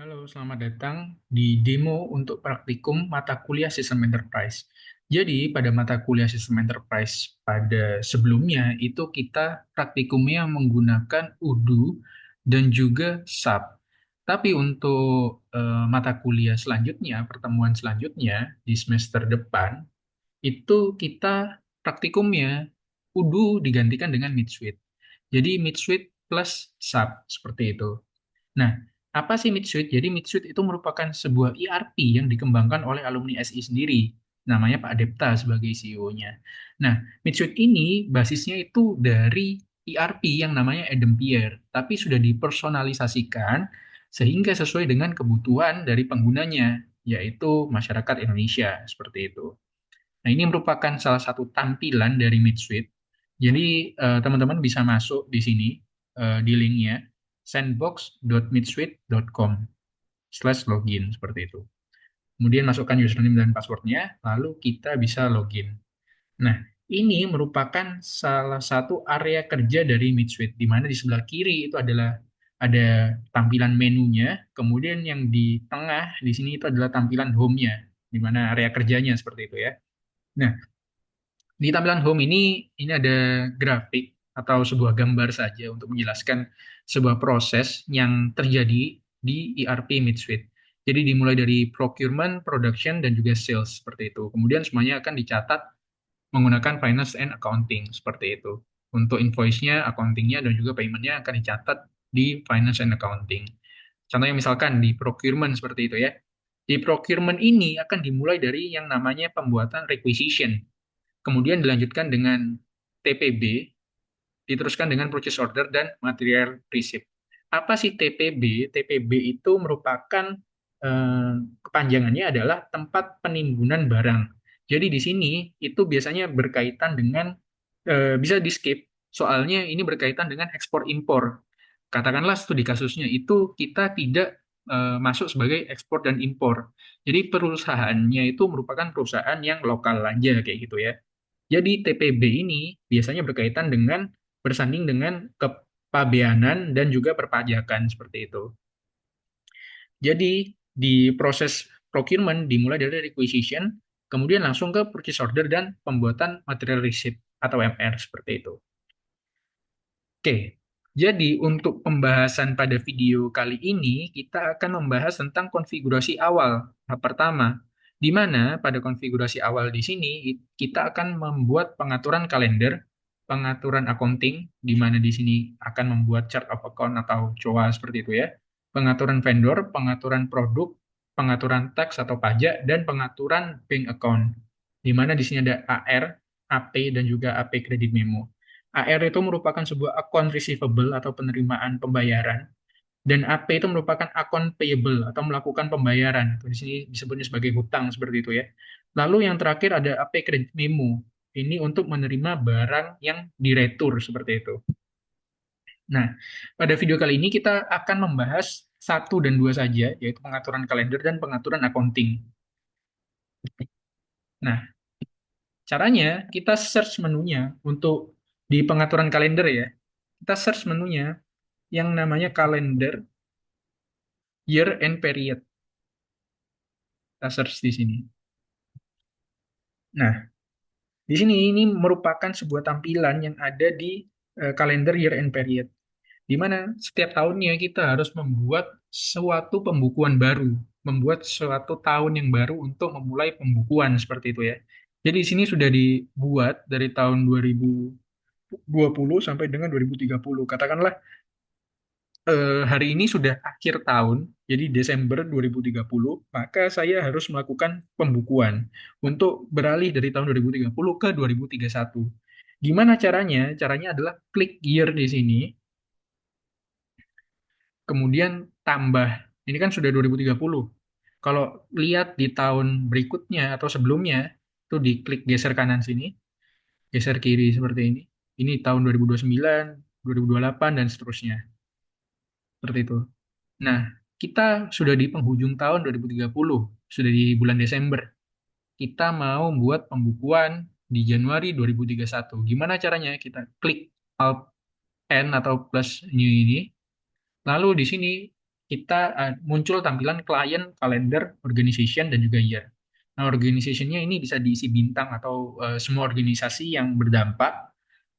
Halo, selamat datang di demo untuk praktikum mata kuliah Sistem Enterprise. Jadi, pada mata kuliah Sistem Enterprise pada sebelumnya, itu kita praktikumnya menggunakan UDU dan juga SAP. Tapi untuk mata kuliah selanjutnya, pertemuan selanjutnya di semester depan, itu kita praktikumnya UDU digantikan dengan Midsuite. Jadi, Midsuite plus SAP, seperti itu. Nah, apa sih Midsuite? Jadi Midsuite itu merupakan sebuah ERP yang dikembangkan oleh alumni SI sendiri. Namanya Pak Depta sebagai CEO-nya. Nah, Midsuite ini basisnya itu dari ERP yang namanya Edempier, tapi sudah dipersonalisasikan sehingga sesuai dengan kebutuhan dari penggunanya, yaitu masyarakat Indonesia, seperti itu. Nah, ini merupakan salah satu tampilan dari Midsuite. Jadi, teman-teman bisa masuk di sini, di linknya, sandbox.midsuite.com/login, seperti itu. Kemudian masukkan username dan passwordnya, lalu kita bisa login. Nah, ini merupakan salah satu area kerja dari Midsuite, di mana di sebelah kiri itu adalah ada tampilan menunya, kemudian yang di tengah di sini itu adalah tampilan home-nya, di mana area kerjanya seperti itu ya. Nah, di tampilan home ini ada grafik atau sebuah gambar saja untuk menjelaskan sebuah proses yang terjadi di ERP Midsuite. Jadi dimulai dari procurement, production, dan juga sales seperti itu. Kemudian semuanya akan dicatat menggunakan finance and accounting seperti itu. Untuk invoice-nya, accounting-nya, dan juga payment-nya akan dicatat di finance and accounting. Contohnya misalkan di procurement seperti itu ya. Di procurement ini akan dimulai dari yang namanya pembuatan requisition. Kemudian dilanjutkan dengan TPB, diteruskan dengan purchase order dan material receipt. Apa sih TPB? TPB itu merupakan kepanjangannya adalah tempat penimbunan barang. Jadi di sini itu biasanya berkaitan dengan bisa di skip, soalnya ini berkaitan dengan ekspor impor. Katakanlah studi kasusnya itu kita tidak masuk sebagai ekspor dan impor. Jadi perusahaannya itu merupakan perusahaan yang lokal aja kayak gitu ya. Jadi TPB ini biasanya berkaitan dengan bersanding dengan kepabeanan dan juga perpajakan seperti itu. Jadi di proses procurement dimulai dari requisition, kemudian langsung ke purchase order dan pembuatan material receipt atau MR seperti itu. Oke, jadi untuk pembahasan pada video kali ini, kita akan membahas tentang konfigurasi awal. Tahap pertama, di mana pada konfigurasi awal di sini, kita akan membuat pengaturan kalender, pengaturan accounting, di mana di sini akan membuat chart of account atau COA seperti itu ya, pengaturan vendor, pengaturan produk, pengaturan tax atau pajak, dan pengaturan bank account, di mana di sini ada AR, AP, dan juga AP credit memo. AR itu merupakan sebuah account receivable atau penerimaan pembayaran, dan AP itu merupakan account payable atau melakukan pembayaran. Di sini disebutnya sebagai hutang seperti itu ya. Lalu yang terakhir ada AP credit memo. Ini untuk menerima barang yang diretur seperti itu. Nah, pada video kali ini kita akan membahas satu dan dua saja, yaitu pengaturan kalender dan pengaturan accounting. Nah, caranya kita search menunya untuk di pengaturan kalender ya. Kita search menunya yang namanya kalender year end period. Kita search di sini. Nah, di sini ini merupakan sebuah tampilan yang ada di kalender year end period, di mana setiap tahunnya kita harus membuat suatu pembukuan baru, membuat suatu tahun yang baru untuk memulai pembukuan seperti itu ya. Jadi di sini sudah dibuat dari tahun 2020 sampai dengan 2030. Katakanlah hari ini sudah akhir tahun, jadi Desember 2030, maka saya harus melakukan pembukuan untuk beralih dari tahun 2030 ke 2031. Gimana caranya? Caranya adalah klik year di sini, kemudian tambah. Ini kan sudah 2030. Kalau lihat di tahun berikutnya atau sebelumnya, itu diklik geser kanan sini, geser kiri seperti ini. Ini tahun 2029, 2028, dan seterusnya. Seperti itu. Nah, kita sudah di penghujung tahun 2030, sudah di bulan Desember. Kita mau buat pembukuan di Januari 2031. Gimana caranya? Kita klik Alt N atau plus new ini. Lalu di sini kita muncul tampilan client, calendar, organization, dan juga year. Nah, organization-nya ini bisa diisi bintang atau semua organisasi yang berdampak.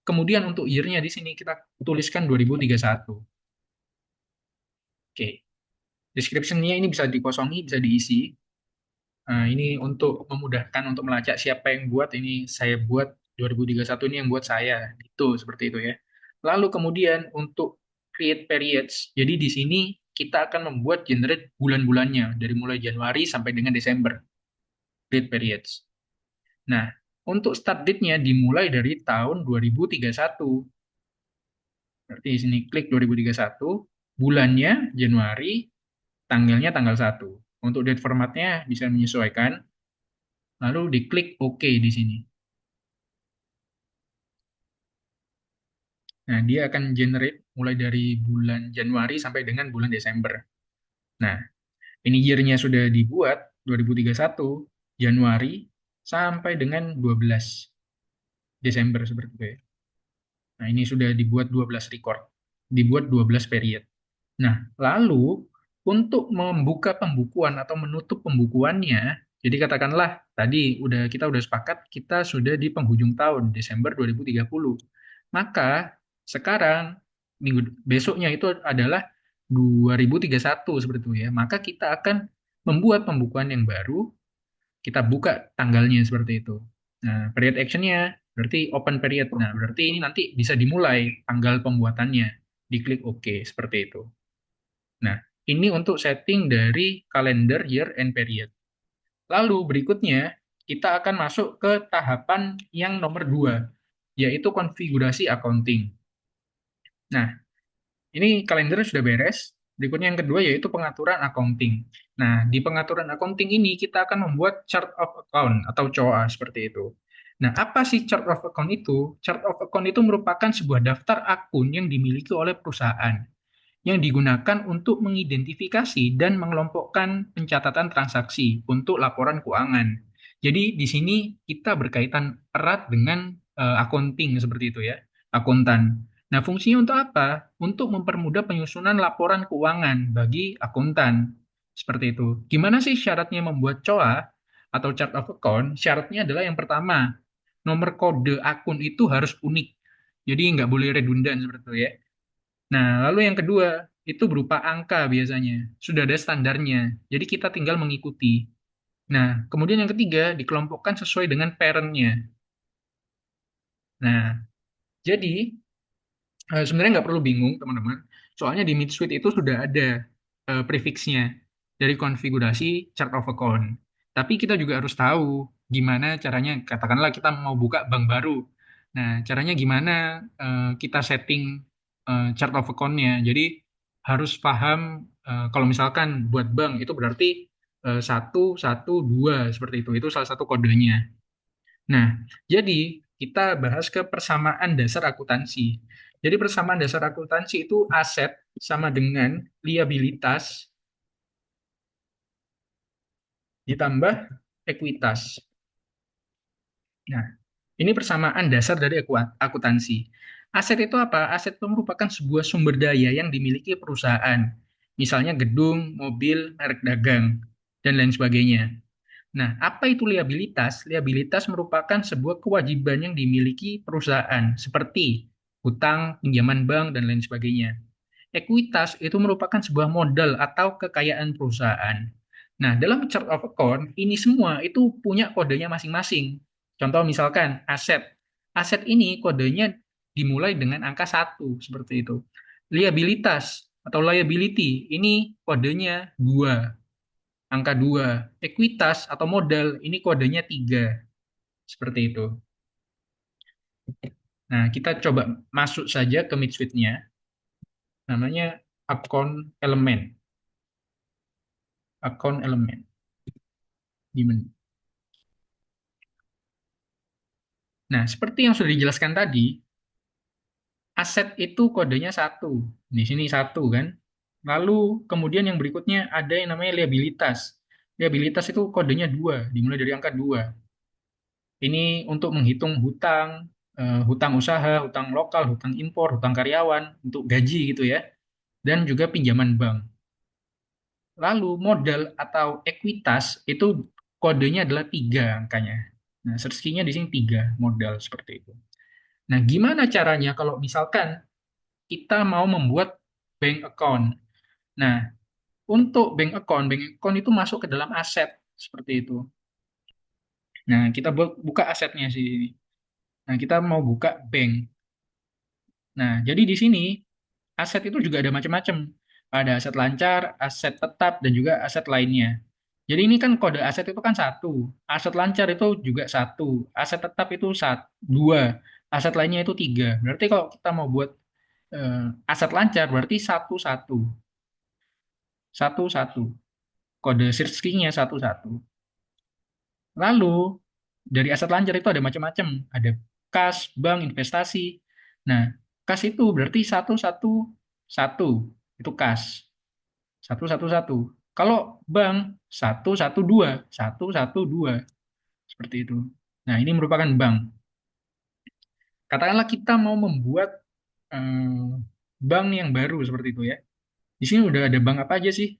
Kemudian untuk year-nya di sini kita tuliskan 2031. Oke. Description-nya ini bisa dikosongi, bisa diisi. Nah, ini untuk memudahkan untuk melacak siapa yang buat, ini saya buat 2031 ini yang buat saya. Gitu, seperti itu ya. Lalu kemudian untuk create periods. Jadi di sini kita akan membuat generate bulan-bulannya dari mulai Januari sampai dengan Desember. Create periods. Nah, untuk start date-nya dimulai dari tahun 2031. Berarti di sini klik 2031, bulannya Januari, tanggalnya tanggal 1. Untuk date formatnya bisa menyesuaikan, lalu diklik OK di sini. Nah, dia akan generate mulai dari bulan Januari sampai dengan bulan Desember. Nah, ini year-nya sudah dibuat 2031, Januari sampai dengan 12 Desember seperti itu ya. Nah, ini sudah dibuat 12 record, dibuat 12 period. Nah, lalu untuk membuka pembukuan atau menutup pembukuannya, jadi katakanlah tadi kita udah sepakat kita sudah di penghujung tahun Desember 2030. Maka sekarang minggu besoknya itu adalah 2031 seperti itu ya. Maka kita akan membuat pembukuan yang baru, kita buka tanggalnya seperti itu. Nah, period action-nya berarti open period. Nah, berarti ini nanti bisa dimulai tanggal pembuatannya. Diklik OK seperti itu. Nah, ini untuk setting dari kalender year and period. Lalu berikutnya, kita akan masuk ke tahapan yang nomor 2, yaitu konfigurasi accounting. Nah, ini kalender sudah beres. Berikutnya yang kedua yaitu pengaturan accounting. Nah, di pengaturan accounting ini kita akan membuat chart of account atau COA seperti itu. Nah, apa sih chart of account itu? Chart of account itu merupakan sebuah daftar akun yang dimiliki oleh perusahaan yang digunakan untuk mengidentifikasi dan mengelompokkan pencatatan transaksi untuk laporan keuangan. Jadi di sini kita berkaitan erat dengan accounting seperti itu ya, akuntan. Nah, fungsinya untuk apa? Untuk mempermudah penyusunan laporan keuangan bagi akuntan. Seperti itu. Gimana sih syaratnya membuat COA atau chart of account? Syaratnya adalah yang pertama, nomor kode akun itu harus unik. Jadi nggak boleh redundan seperti itu ya. Nah, lalu yang kedua, itu berupa angka biasanya. Sudah ada standarnya. Jadi kita tinggal mengikuti. Nah, kemudian yang ketiga, dikelompokkan sesuai dengan parent-nya. Nah, jadi sebenarnya nggak perlu bingung, teman-teman. Soalnya di Midsuite itu sudah ada prefix-nya dari konfigurasi chart of account. Tapi kita juga harus tahu gimana caranya, katakanlah kita mau buka bank baru. Nah, caranya gimana kita setting chart of account-nya. Jadi harus paham kalau misalkan buat bank itu berarti 112 seperti itu. Itu salah satu kodenya. Nah, jadi kita bahas ke persamaan dasar akuntansi. Jadi persamaan dasar akuntansi itu aset sama dengan liabilitas ditambah ekuitas. Nah, ini persamaan dasar dari akuntansi. Aset itu apa? Aset itu merupakan sebuah sumber daya yang dimiliki perusahaan. Misalnya gedung, mobil, merek dagang, dan lain sebagainya. Nah, apa itu liabilitas? Liabilitas merupakan sebuah kewajiban yang dimiliki perusahaan, seperti hutang, pinjaman bank, dan lain sebagainya. Ekuitas itu merupakan sebuah modal atau kekayaan perusahaan. Nah, dalam chart of account, ini semua itu punya kodenya masing-masing. Contoh misalkan aset. Aset ini kodenya dimulai dengan angka 1, seperti itu. Liabilitas atau liability, ini kodenya 2, angka 2. Ekuitas atau modal, ini kodenya 3, seperti itu. Nah, kita coba masuk saja ke Midsuite-nya, namanya account element. Account element. Di menu. Nah, seperti yang sudah dijelaskan tadi, aset itu kodenya 1. Di sini 1 kan. Lalu kemudian yang berikutnya ada yang namanya liabilitas. Liabilitas itu kodenya 2, dimulai dari angka 2. Ini untuk menghitung hutang, hutang usaha, hutang lokal, hutang impor, hutang karyawan, untuk gaji gitu ya. Dan juga pinjaman bank. Lalu modal atau ekuitas itu kodenya adalah 3 angkanya. Nah, search key-nya di sini 3 modal seperti itu. Nah, gimana caranya kalau misalkan kita mau membuat bank account? Nah, untuk bank account itu masuk ke dalam aset seperti itu. Nah, kita buka asetnya sih. Nah, kita mau buka bank. Nah, jadi di sini aset itu juga ada macam-macam. Ada aset lancar, aset tetap, dan juga aset lainnya. Jadi ini kan kode aset itu kan satu, aset lancar itu juga satu, aset tetap itu dua, aset lainnya itu tiga. Berarti kalau kita mau buat eh, aset lancar berarti satu satu, satu satu. Kode search key-nya satu satu. Lalu dari aset lancar itu ada macam-macam, ada kas, bank, investasi. Nah, kas itu berarti satu satu satu itu kas. Satu satu satu. Kalau bank satu satu dua, satu satu dua seperti itu. Nah, ini merupakan bank. Katakanlah kita mau membuat bank yang baru seperti itu ya. Di sini udah ada bank apa aja sih?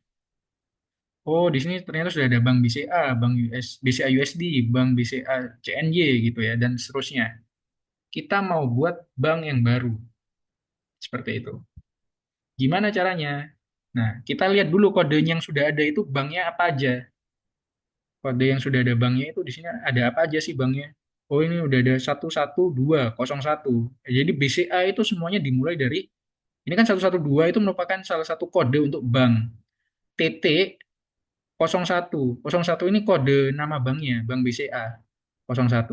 Oh, di sini ternyata sudah ada bank BCA, bank BCA USD, bank BCA CNY gitu ya, dan seterusnya. Kita mau buat bank yang baru seperti itu. Gimana caranya? Nah, kita lihat dulu kode yang sudah ada itu banknya apa aja. Kode yang sudah ada banknya itu di sini ada apa aja sih banknya? Oh, ini udah ada 11201. Jadi BCA itu semuanya dimulai dari ini kan 112 itu merupakan salah satu kode untuk bank. TT 01. 01 ini kode nama banknya, Bank BCA 01.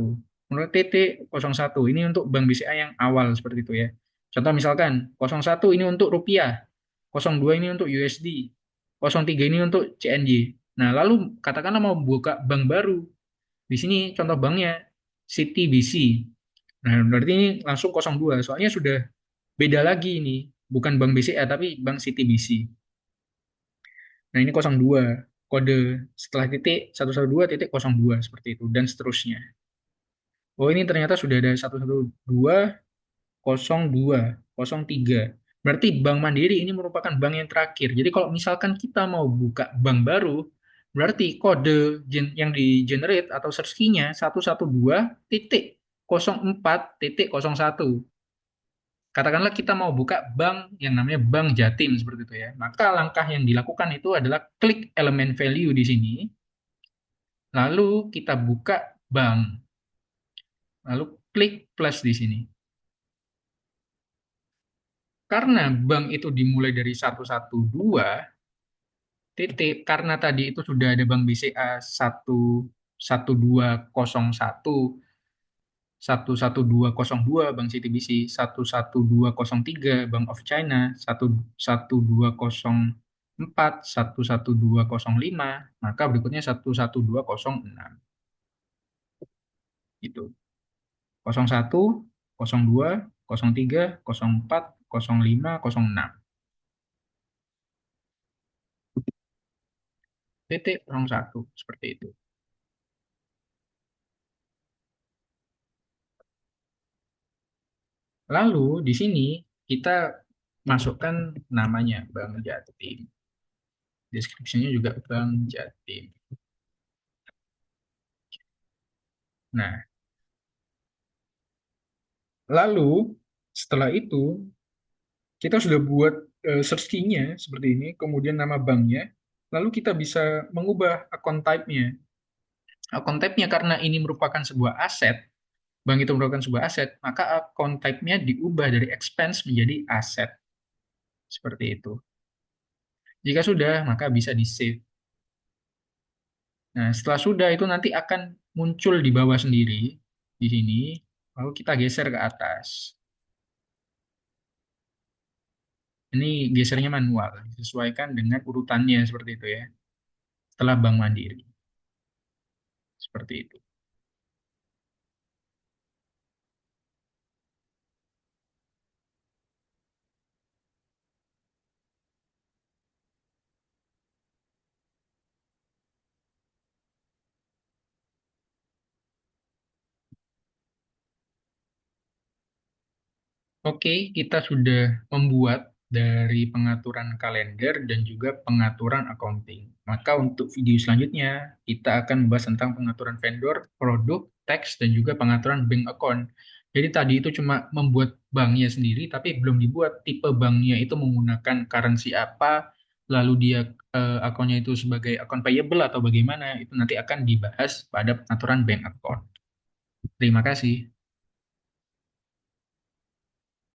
Menurut TT 01 ini untuk Bank BCA yang awal seperti itu ya. Contoh misalkan 01 ini untuk rupiah, 02 ini untuk USD, 03 ini untuk CNY. Nah, lalu katakanlah mau buka bank baru. Di sini contoh banknya CTBC. Nah, berarti ini langsung 02. Soalnya sudah beda lagi ini. Bukan Bank BCA, tapi Bank CTBC. Nah, ini 02. Kode setelah titik 112 titik 02 seperti itu. Dan seterusnya. Oh, ini ternyata sudah ada 112 02 03. Berarti Bank Mandiri ini merupakan bank yang terakhir. Jadi kalau misalkan kita mau buka bank baru, berarti kode yang di generate atau search key-nya 112 titik 04 titik 01. Katakanlah kita mau buka bank yang namanya Bank Jatim seperti itu ya. Maka langkah yang dilakukan itu adalah klik elemen value di sini, lalu kita buka bank, lalu klik plus di sini. Karena bank itu dimulai dari 112 titik, karena tadi itu sudah ada Bank BCA 11201, 11202 Bank CTBC, 11203 Bank of China, 11204, 11205, maka berikutnya 11206 gitu. 01, 02, 03, 04, 05, 06. Titik 01 seperti itu. Lalu di sini kita masukkan namanya Bank Jatim. Deskripsinya juga Bank Jatim. Nah, lalu setelah itu kita sudah buat search key-nya seperti ini, kemudian nama banknya, lalu kita bisa mengubah account type-nya. Account type-nya karena ini merupakan sebuah aset, bank itu merupakan sebuah aset, maka account type-nya diubah dari expense menjadi aset. Seperti itu. Jika sudah, maka bisa di-save. Nah, setelah sudah itu nanti akan muncul di bawah sendiri, di sini, lalu kita geser ke atas. Ini gesernya manual, disesuaikan dengan urutannya seperti itu ya. Setelah Bank Mandiri, seperti itu. Oke, kita sudah membuat dari pengaturan kalender dan juga pengaturan accounting. Maka untuk video selanjutnya, kita akan membahas tentang pengaturan vendor, produk, teks, dan juga pengaturan bank account. Jadi tadi itu cuma membuat banknya sendiri, tapi belum dibuat tipe banknya itu menggunakan currency apa, lalu dia akunnya itu sebagai akun payable atau bagaimana, itu nanti akan dibahas pada pengaturan bank account. Terima kasih.